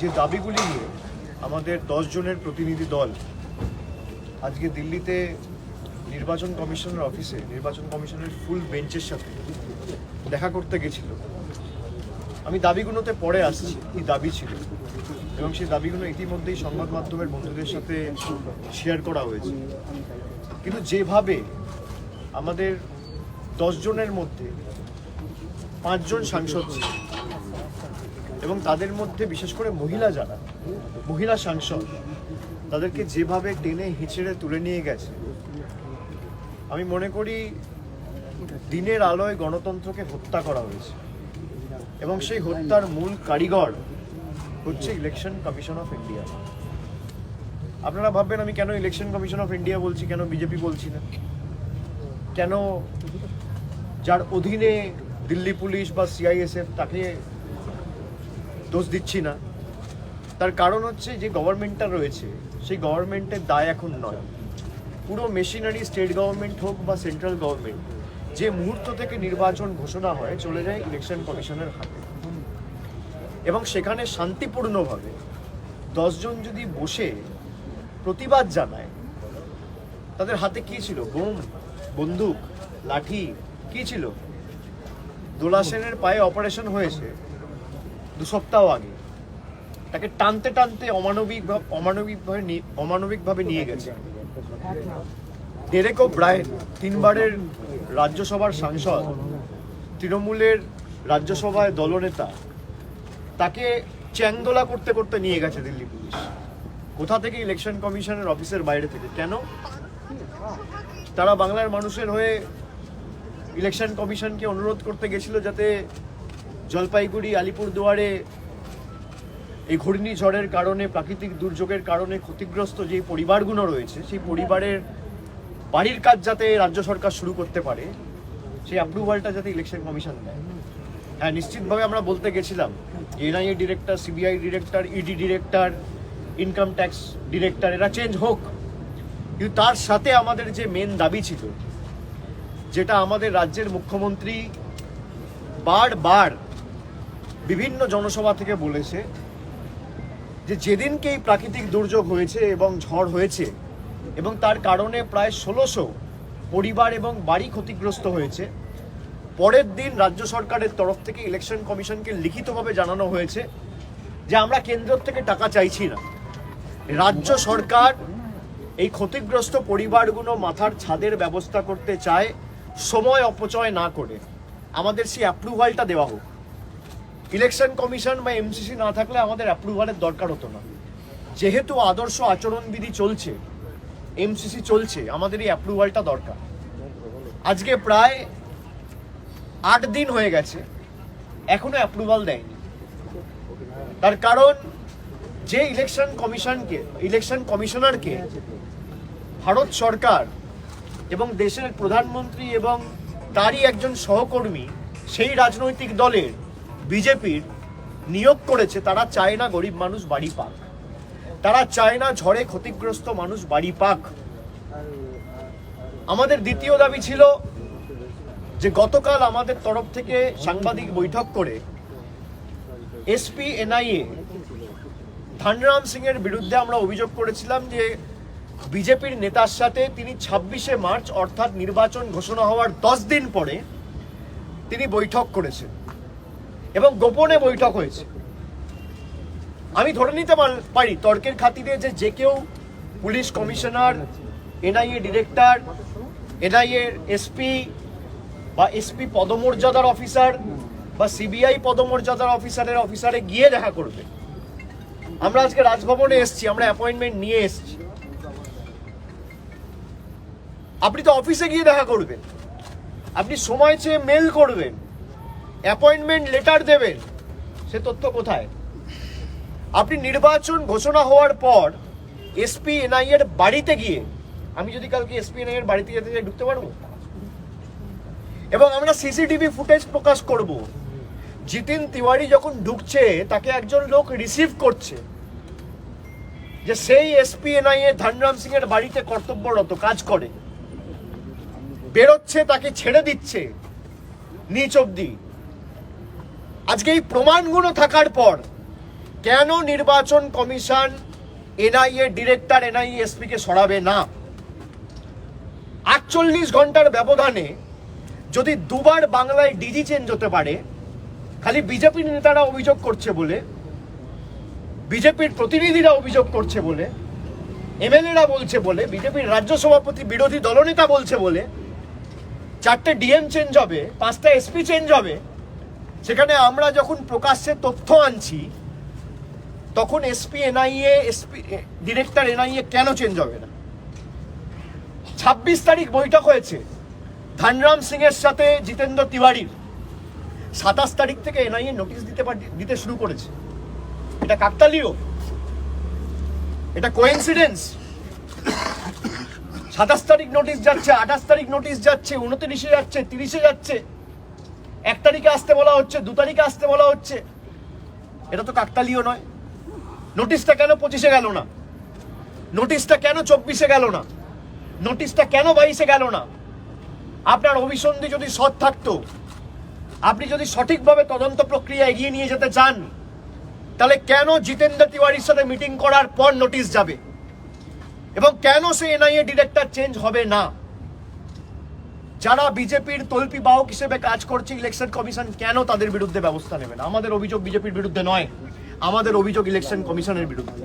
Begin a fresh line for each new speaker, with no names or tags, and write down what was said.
যে দাবিগুলি নিয়ে আমাদের 10 জনের প্রতিনিধি দল আজকে দিল্লিতে নির্বাচন কমিশনের অফিসে নির্বাচন কমিশনের ফুল বেঞ্চের সাথে দেখা করতে গেছিল। আমি দাবিগুলোতে পরে আসছি কি দাবি ছিল এবং সেই দাবিগুলো ইতিমধ্যেই সংবাদ মাধ্যমের বন্ধুদের সাথে শেয়ার করা হয়েছে। কিন্তু যেভাবে আমাদের 10 জনের মধ্যে 5 জন সাংসদ ছিল এবং তাদের মধ্যে বিশেষ করে মহিলা সাংসদ তাদেরকে যেভাবে টেনে হিঁচড়ে তুলে নিয়ে গেছে, আমি মনে করি দিনের আলোয় গণতন্ত্রকে হত্যা করা হয়েছে এবং সেই হত্যার মূল কারিগর হচ্ছে ইলেকশন কমিশন অফ ইন্ডিয়া। আপনারা ভাববেন আমি কেন ইলেকশন কমিশন অফ ইন্ডিয়া বলছি, কেন বিজেপি বলছি না, কেন যার অধীনে দিল্লি পুলিশ বা সিআইএসএফ তাকে দোষ দিচ্ছি না। তার কারণ হচ্ছে যে গভর্নমেন্টটা রয়েছে সেই গভর্নমেন্টের দায় এখন নয়। পুরো মেশিনারি স্টেট গভর্নমেন্ট হোক বা সেন্ট্রাল গভর্নমেন্ট যে মুহূর্ত থেকে নির্বাচন ঘোষণা হয় চলে যায় ইলেকশন কমিশনের হাতে এবং সেখানে শান্তিপূর্ণভাবে 10 জন যদি বসে প্রতিবাদ জানায়, তাদের হাতে কি ছিল? বোম, বন্দুক, লাঠি কি ছিল? দোলা সেনের পায়ে অপারেশন হয়েছে 2 সপ্তাহ আগে, তাকে টানতে টানতে অমানবিকভাবে নিয়ে গেছে। ডেরেক ওব্রায়েন 3 বারের রাজ্যসভার সাংসদ, তৃণমূলের রাজ্যসভায় দলনেতা, তাকে চ্যাংদোলা করতে করতে নিয়ে গেছে দিল্লি পুলিশ। কোথা থেকে? ইলেকশন কমিশনের অফিসের বাইরে থেকে। কেন? তারা বাংলার মানুষের হয়ে ইলেকশন কমিশনকে অনুরোধ করতে গেছিল যাতে জলপাইগুড়ি, আলিপুরদুয়ারে এই ঘূর্ণিঝড়ের কারণে, প্রাকৃতিক দুর্যোগের কারণে ক্ষতিগ্রস্ত যে পরিবারগুলো রয়েছে সেই পরিবারের বাড়ির কাজ যাতে রাজ্য সরকার শুরু করতে পারে, সেই অ্যাপ্রুভালটা যাতে ইলেকশন কমিশন দেয়। হ্যাঁ, নিশ্চিতভাবে আমরা বলতে গেছিলাম NIA director, CBI director, ED director, income tax director এরা চেঞ্জ হোক, কিন্তু তার সাথে আমাদের যে মেন দাবি ছিল, যেটা আমাদের রাজ্যের মুখ্যমন্ত্রী বারবার বিভিন্ন জনসভা থেকে বলেছে, যে যেদিনকে এই প্রাকৃতিক দুর্যোগ হয়েছে এবং ঝড় হয়েছে এবং তার কারণে প্রায় 1600 পরিবার এবং বাড়ি ক্ষতিগ্রস্ত হয়েছে, পরের দিন রাজ্য সরকারের তরফ থেকে ইলেকশন কমিশনকে লিখিতভাবে জানানো হয়েছে যে আমরা কেন্দ্র থেকে টাকা চাইছি না, রাজ্য সরকার এই ক্ষতিগ্রস্ত পরিবারগুলো মাথার ছাদের ব্যবস্থা করতে চায়, সময় অপচয় না করে আমাদের সেই অ্যাপ্রুভালটা দেওয়া হোক। ইলেকশন কমিশন বা এমসিসি না থাকলে আমাদের অ্যাপ্রুভালের দরকার হতো না। যেহেতু আদর্শ আচরণবিধি চলছে, এমসিসি চলছে, আমাদের এই অ্যাপ্রুভালটা দরকার। আজকে প্রায় 8 দিন হয়ে গেছে, এখনো অ্যাপ্রুভাল দেয়নি। তার কারণ যে ইলেকশন কমিশনারকে ভারত সরকার এবং দেশের প্রধানমন্ত্রী এবং তারই একজন সহকর্মী সেই রাজনৈতিক দলের বিজেপির নিয়োগ করেছে, তারা চায় না গরিব মানুষ বাড়ি পাক, তারা চায় না ঝড়ে ক্ষতিগ্রস্ত মানুষ বাড়ি পাক। আমাদের দ্বিতীয় দাবি ছিল যে গতকাল আমাদের তরফ থেকে সাংবাদিক বৈঠক করে এসপি এনআইএ ধনরাম সিং এর বিরুদ্ধে আমরা অভিযোগ করেছিলাম যে বিজেপির নেতার সাথে তিনি 26শে মার্চ অর্থাৎ নির্বাচন ঘোষণা হওয়ার 10 দিন পরে তিনি বৈঠক করেছেন এবং গোপনে বৈঠক হয়েছে। আমি ধরে নিতে পারি তর্কের খাতিরে যে কেউ police commissioner, NIA director, NIA SP বা এসপি পদমর্যাদার অফিসার বা সিবিআই পদমর্যাদার অফিসারে গিয়ে দেখা করবে। আমরা আজকে রাজভবনে এসেছি, আমরা অ্যাপয়েন্টমেন্ট নিয়ে এসেছি। আপনি তো অফিসে গিয়ে দেখা করবেন, আপনি সময় চেয়ে মেল করবেন, অ্যাপয়েন্টমেন্ট লেটার দেবেন, সে তথ্য কোথায়? আপনি নির্বাচন ঘোষণা হওয়ার পর এসপি এনআইএ এর বাড়িতে গিয়ে, আমি যদি কালকে এসপি এনআইএ এর বাড়িতে যেতে চাই ঢুকতে পারবো? এবং আমরা সিসিটিভি ফুটেজ প্রকাশ করব। জিতিন তিওয়ারি যখন ঢুকছে তাকে একজন লোক রিসিভ করছে, যে সেই এসপি এনআইএ ধনরাম সিং এর বাড়িতে কর্তব্যরত কাজ করে, বেরোচ্ছে তাকে ছেড়ে দিচ্ছে নিচ অব্দি। আজকে এই প্রমাণগুলো থাকার পর কেন নির্বাচন কমিশন এনআইএ ডিরেক্টর এনআইএ এসপি কে সরাবে না? 48 ঘন্টার ব্যবধানে যদি দুবার বাংলায় ডিজি চেঞ্জ হতে পারে, খালি বিজেপির নেতারা অভিযোগ করছে বলে, বিজেপির প্রতিনিধিরা অভিযোগ করছে বলে, এমএলএরা বলছে বলে, বিজেপির রাজ্য সভাপতি বিরোধী দলনেতা বলছে বলে 4টে ডিএম চেঞ্জ হবে, 5টা এসপি চেঞ্জ হবে, সেখানে আমরা যখন প্রকাশ্যে তথ্য আনছি তখন SP NIA SP director NIA কেন চেঞ্জ হবে না? 26 তারিখ বৈঠক হয়েছে ধনরাম সিং এর সাথে জিতেন্দ্র তিওয়ারির, 27 তারিখ থেকে এনআইএ নোটিশ দিতে শুরু করেছে। এটা কাকতালীয়? এটা কোইন্সিডেন্স? 27 তারিখ নোটিশ যাচ্ছে, 28 তারিখ নোটিশ যাচ্ছে, 29-এ যাচ্ছে, 30-এ যাচ্ছে, 1 তারিখে আসতে বলা হচ্ছে, 2 তারিখে আসতে বলা হচ্ছে। এটা তো কাকতালীয় নয়? নোটিশটা কেন 25-এ গেল না? নোটিশটা কেন 24-এ গেল না? নোটিশটা কেন 22-এ গেল না? আপনার অভিসন্ধি যদি সৎ থাকতো, আপনি যদি সঠিকভাবে তদন্ত প্রক্রিয়া এগিয়ে নিয়ে যেতে চান, তাহলে কেন জিতেন্দ্র তিওয়ারির সাথে মিটিং করার পর নোটিশ যাবে এবং কেন সে এনআইএ ডিরেক্টর চেঞ্জ হবে না? যারা বিজেপির তল্পি বাহক হিসেবে কাজ করছে ইলেকশন কমিশন কেন তাদের বিরুদ্ধে ব্যবস্থা নেবে না? আমাদের অভিযোগ বিজেপির বিরুদ্ধে নয়, আমাদের অভিযোগ ইলেকশন কমিশনের বিরুদ্ধে।